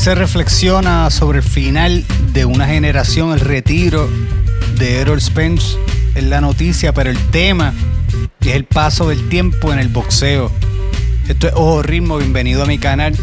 se reflexiona sobre el final de una generación, el retiro de Errol Spence es la noticia, pero el tema es el paso del tiempo en el boxeo. Esto es Ojo Ritmo, bienvenido a mi canal.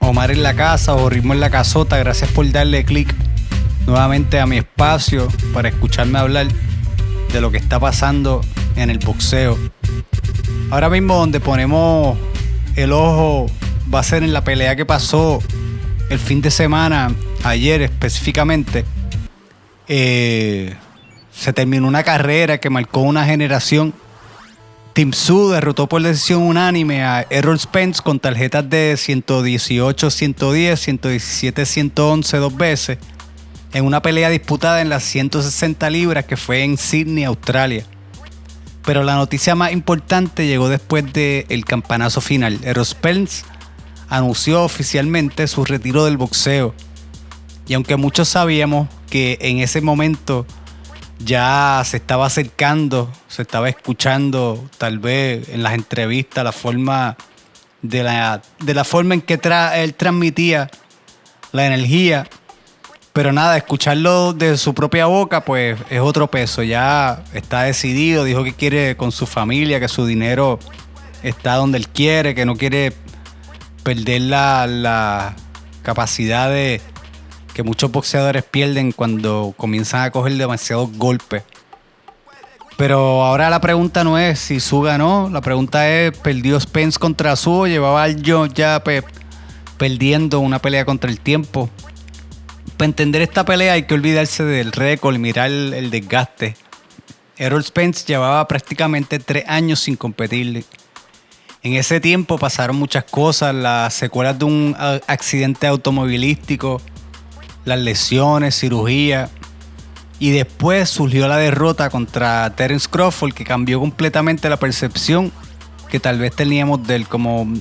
Omar en la casa, Ojo Ritmo en la casota. Gracias por darle click nuevamente a mi espacio para escucharme hablar de lo que está pasando en el boxeo. Ahora mismo donde ponemos el ojo va a ser en la pelea que pasó el fin de semana, ayer específicamente. Se terminó una carrera que marcó una generación. Tim Tszyu derrotó por decisión unánime a Errol Spence con tarjetas de 118, 110, 117, 111 dos veces en una pelea disputada en las 160 libras que fue en Sydney, Australia. Pero la noticia más importante llegó después del campanazo final. Errol Spence anunció oficialmente su retiro del boxeo. Y aunque muchos sabíamos que en ese momento ya se estaba acercando, se estaba escuchando tal vez en las entrevistas la forma de la forma en que él transmitía la energía, pero nada, escucharlo de su propia boca pues es otro peso. Ya está decidido, dijo que quiere con su familia, que su dinero está donde él quiere, que no quiere perder la capacidad de que muchos boxeadores pierden cuando comienzan a coger demasiados golpes. Pero ahora la pregunta no es si Tszyu ganó, la pregunta es, ¿perdió Spence contra Tszyu? Llevaba años ya perdiendo una pelea contra el tiempo. Para entender esta pelea hay que olvidarse del récord y mirar el desgaste. Errol Spence llevaba prácticamente 3 años sin competir. En ese tiempo pasaron muchas cosas, las secuelas de un accidente automovilístico, las lesiones, cirugía, y después surgió la derrota contra Terence Crawford, que cambió completamente la percepción que tal vez teníamos de él. Como,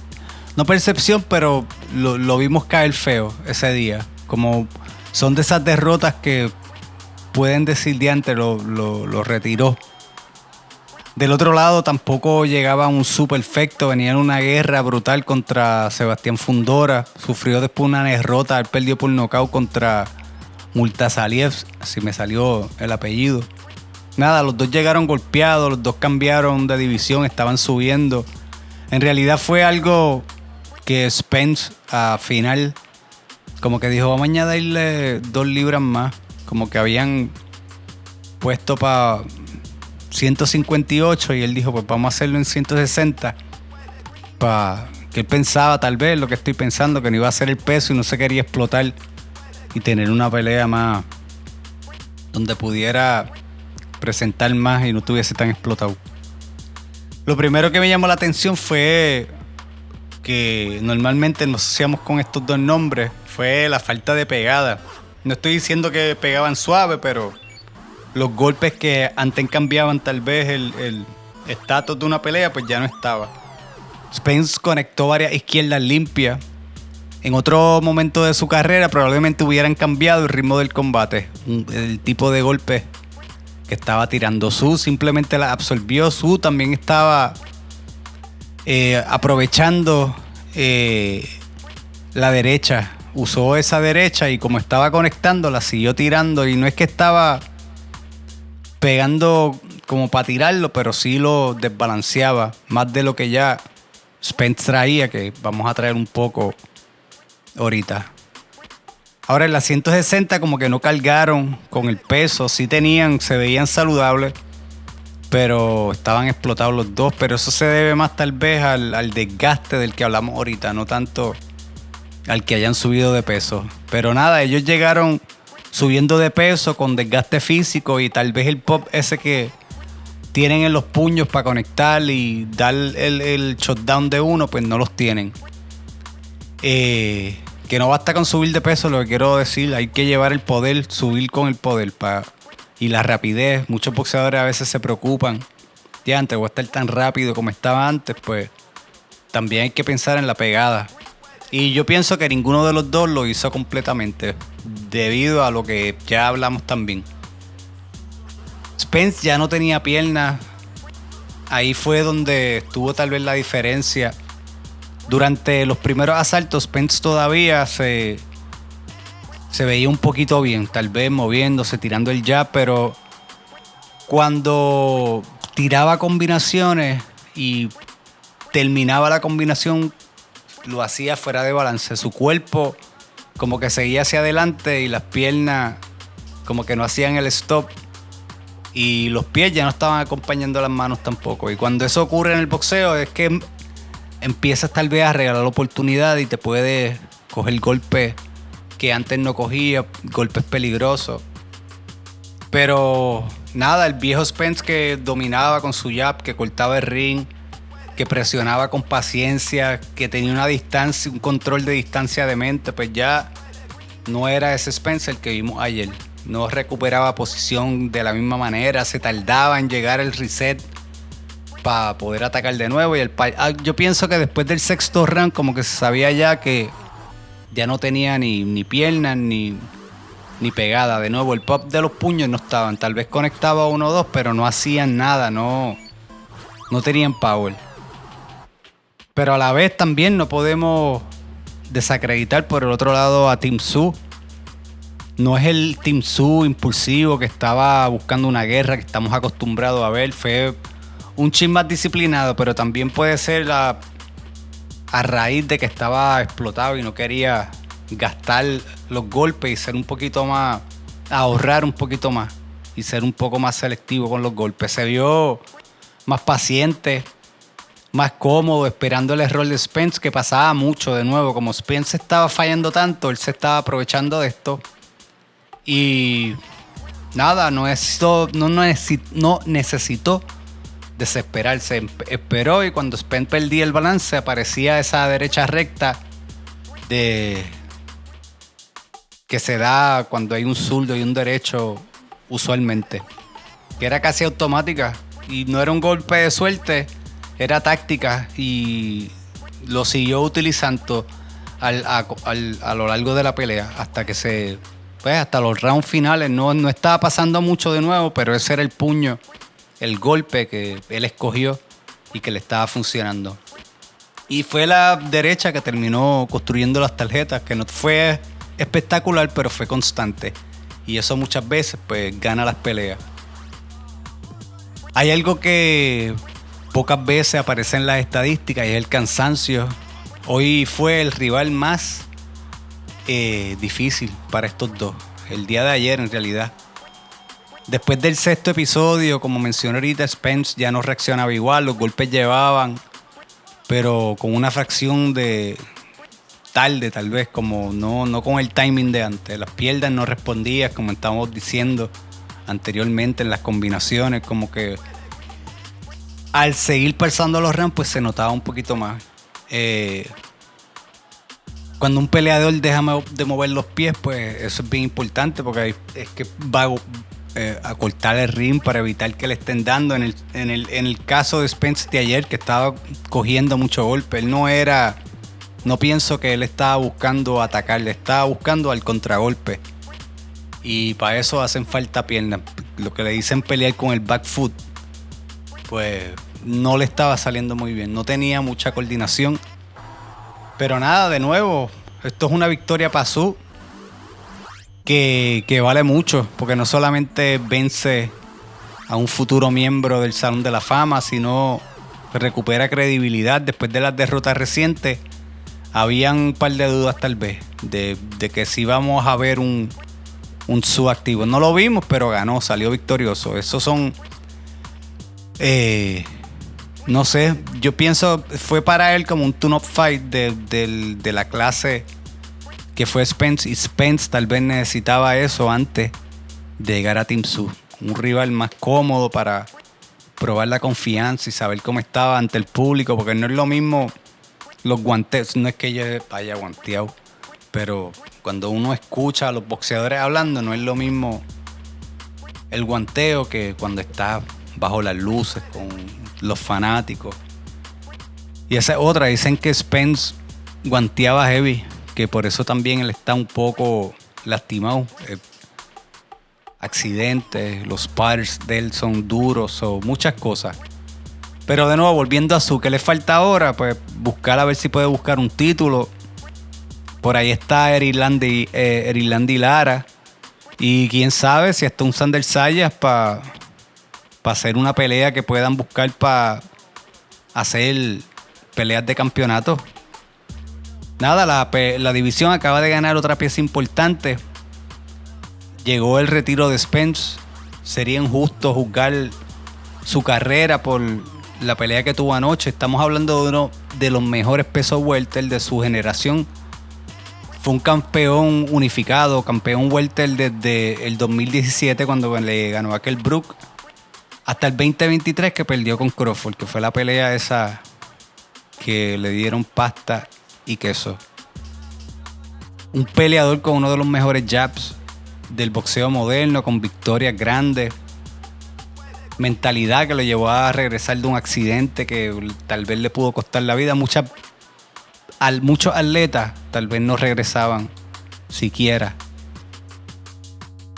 no percepción, pero lo vimos caer feo ese día. Como son de esas derrotas que pueden decir de antes, lo retiró. Del otro lado tampoco llegaba un Tszyu perfecto, venía en una guerra brutal contra Sebastián Fundora, sufrió después una derrota, él perdió por nocaut contra Multasaliev, si me salió el apellido. Nada, los dos llegaron golpeados, los dos cambiaron de división, estaban subiendo. En realidad fue algo que Spence a final como que dijo, vamos a añadirle 2 libras más, como que habían puesto para 158 y él dijo, pues vamos a hacerlo en 160, para que él pensaba tal vez lo que estoy pensando, que no iba a ser el peso y no se quería explotar y tener una pelea más donde pudiera presentar más y no estuviese tan explotado. Lo primero que me llamó la atención fue que normalmente nos asociamos con estos dos nombres, fue la falta de pegada. No estoy diciendo que pegaban suave, pero los golpes que antes cambiaban tal vez el estatus de una pelea, pues ya no estaba. Spence conectó varias izquierdas limpias. En otro momento de su carrera probablemente hubieran cambiado el ritmo del combate. El tipo de golpes que estaba tirando Tszyu simplemente la absorbió. Tszyu también estaba aprovechando la derecha. Usó esa derecha y como estaba conectando, la siguió tirando. Y no es que estaba pegando como para tirarlo, pero sí lo desbalanceaba más de lo que ya Spence traía, que vamos a traer un poco ahorita. Ahora en las 160 como que no cargaron con el peso, sí se veían saludables, pero estaban explotados los dos. Pero eso se debe más tal vez al desgaste del que hablamos ahorita, no tanto al que hayan subido de peso. Pero nada, ellos llegaron subiendo de peso con desgaste físico y tal vez el pop ese que tienen en los puños para conectar y dar el shutdown de uno, pues no los tienen. Que no basta con subir de peso, lo que quiero decir, hay que llevar el poder, subir con el poder y la rapidez. Muchos boxeadores a veces se preocupan, ya antes voy a estar tan rápido como estaba antes, pues también hay que pensar en la pegada. Y yo pienso que ninguno de los dos lo hizo completamente, debido a lo que ya hablamos también. Spence ya no tenía piernas. Ahí fue donde estuvo tal vez la diferencia. Durante los primeros asaltos, Spence todavía se se veía un poquito bien, tal vez moviéndose, tirando el jab, pero cuando tiraba combinaciones y terminaba la combinación, lo hacía fuera de balance. Su cuerpo como que seguía hacia adelante y las piernas como que no hacían el stop. Y los pies ya no estaban acompañando las manos tampoco. Y cuando eso ocurre en el boxeo es que empiezas tal vez a regalar la oportunidad y te puedes coger golpes que antes no cogía, golpes peligrosos. Pero nada, el viejo Spence que dominaba con su jab, que cortaba el ring, que presionaba con paciencia, que tenía una distancia, un control de distancia de mente, pues ya no era ese Spence el que vimos ayer. No recuperaba posición de la misma manera, se tardaba en llegar el reset para poder atacar de nuevo. Y yo pienso que después del sexto round como que se sabía ya que ya no tenía ni piernas ni pegada. De nuevo, el pop de los puños no estaban. Tal vez conectaba uno o dos, pero no hacían nada, no tenían power. Pero a la vez también no podemos desacreditar por el otro lado a Tim Tszyu. No es el Tim Tszyu impulsivo que estaba buscando una guerra que estamos acostumbrados a ver. Fue un chin más disciplinado, pero también puede ser a raíz de que estaba explotado y no quería gastar los golpes y ser un poquito más, ahorrar un poquito más y ser un poco más selectivo con los golpes. Se vio más paciente, más cómodo, esperando el error de Spence, que pasaba mucho de nuevo. Como Spence estaba fallando tanto, él se estaba aprovechando de esto. Y nada, no necesitó desesperarse. Esperó y cuando Spence perdía el balance, aparecía esa derecha recta que se da cuando hay un zurdo y un derecho usualmente. Que era casi automática y no era un golpe de suerte, era táctica y lo siguió utilizando a lo largo de la pelea hasta que hasta los rounds finales. No estaba pasando mucho de nuevo, pero ese era el puño, el golpe que él escogió y que le estaba funcionando. Y fue la derecha que terminó construyendo las tarjetas, que no fue espectacular, pero fue constante. Y eso muchas veces pues gana las peleas. Hay algo que pocas veces aparece en las estadísticas y es el cansancio. Hoy fue el rival más difícil para estos dos. El día de ayer, en realidad. Después del sexto episodio, como mencioné ahorita, Spence ya no reaccionaba igual. Los golpes llevaban, pero con una fracción de tarde, tal vez, como no con el timing de antes. Las piernas no respondían, como estábamos diciendo anteriormente en las combinaciones, como que al seguir pasando los rounds, pues se notaba un poquito más. Cuando un peleador deja de mover los pies, pues eso es bien importante porque es que va a cortar el ring para evitar que le estén dando. En el caso de Spence de ayer, que estaba cogiendo mucho golpe, no pienso que él estaba buscando atacarle, estaba buscando al contragolpe. Y para eso hacen falta piernas. Lo que le dicen pelear con el back foot, pues no le estaba saliendo muy bien. No tenía mucha coordinación. Pero nada, de nuevo, esto es una victoria para Tszyu que vale mucho, porque no solamente vence a un futuro miembro del Salón de la Fama, sino recupera credibilidad después de las derrotas recientes. Habían un par de dudas tal vez de que si vamos a ver un Tszyu activo. No lo vimos, pero ganó, salió victorioso. Esos son... no sé, yo pienso fue para él como un tune-up fight de la clase que fue Spence. Y Spence tal vez necesitaba eso antes de llegar a Tim Tszyu. Un rival más cómodo para probar la confianza y saber cómo estaba ante el público. Porque no es lo mismo los guanteos. No es que yo haya guanteado, pero cuando uno escucha a los boxeadores hablando, no es lo mismo el guanteo que cuando está bajo las luces con los fanáticos. Y esa es otra, dicen que Spence guanteaba heavy, que por eso también él está un poco lastimado. Accidentes, los pads de él son duros o muchas cosas. Pero de nuevo, volviendo a Tszyu, ¿qué le falta ahora? Pues buscar a ver si puede buscar un título Por ahí está Erilandi Lara. Y quién sabe si hasta un Sander Sayas para hacer una pelea que puedan buscar para hacer peleas de campeonato. Nada, la división acaba de ganar otra pieza importante. Llegó el retiro de Spence. Sería injusto juzgar su carrera por la pelea que tuvo anoche. Estamos hablando de uno de los mejores pesos welter de su generación. Fue un campeón unificado, campeón welter desde el 2017 cuando le ganó a Kell Brook hasta el 2023 que perdió con Crawford, que fue la pelea esa que le dieron pasta y queso. Un peleador con uno de los mejores jabs del boxeo moderno, con victorias grandes, mentalidad que lo llevó a regresar de un accidente que tal vez le pudo costar la vida. Muchos atletas tal vez no regresaban siquiera.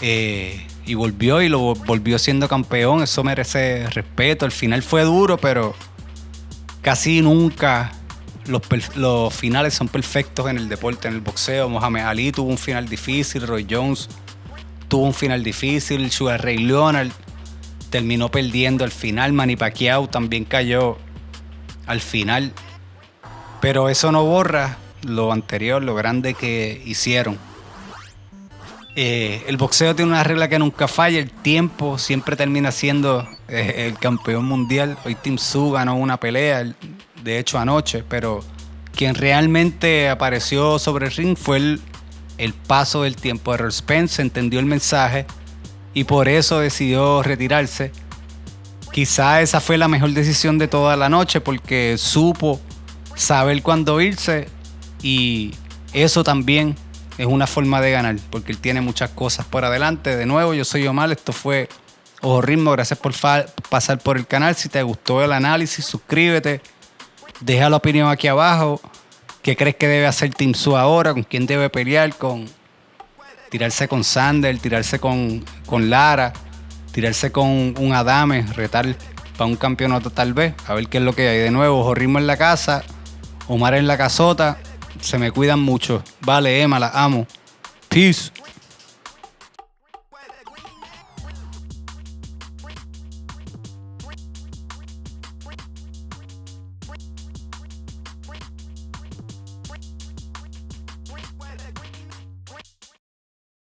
Y volvió siendo campeón. Eso merece respeto. El final fue duro, pero casi nunca los finales son perfectos en el deporte, en el boxeo. Muhammad Ali tuvo un final difícil, Roy Jones tuvo un final difícil, Sugar Ray Leonard terminó perdiendo al final, Manny Pacquiao también cayó al final. Pero eso no borra lo anterior, lo grande que hicieron. El boxeo tiene una regla que nunca falla, el tiempo siempre termina siendo el campeón mundial. Hoy Tim Tszyu ganó una pelea, de hecho anoche, pero quien realmente apareció sobre el ring fue el paso del tiempo. Errol Spence entendió el mensaje y por eso decidió retirarse. Quizá esa fue la mejor decisión de toda la noche porque supo saber cuándo irse y eso también es una forma de ganar porque él tiene muchas cosas por adelante. De nuevo, yo soy Omar, esto fue Ojo Ritmo, gracias por pasar por el canal. Si te gustó el análisis, suscríbete, deja la opinión aquí abajo. ¿Qué crees que debe hacer Tim Tszyu ahora? ¿Con quién debe pelear? Tirarse con Sander, tirarse con Lara, tirarse con un Adame, retar para un campeonato tal vez. A ver qué es lo que hay. De nuevo, Ojo Ritmo en la casa, Omar en la casota. Se me cuidan mucho. Vale, Emma, la amo. Peace.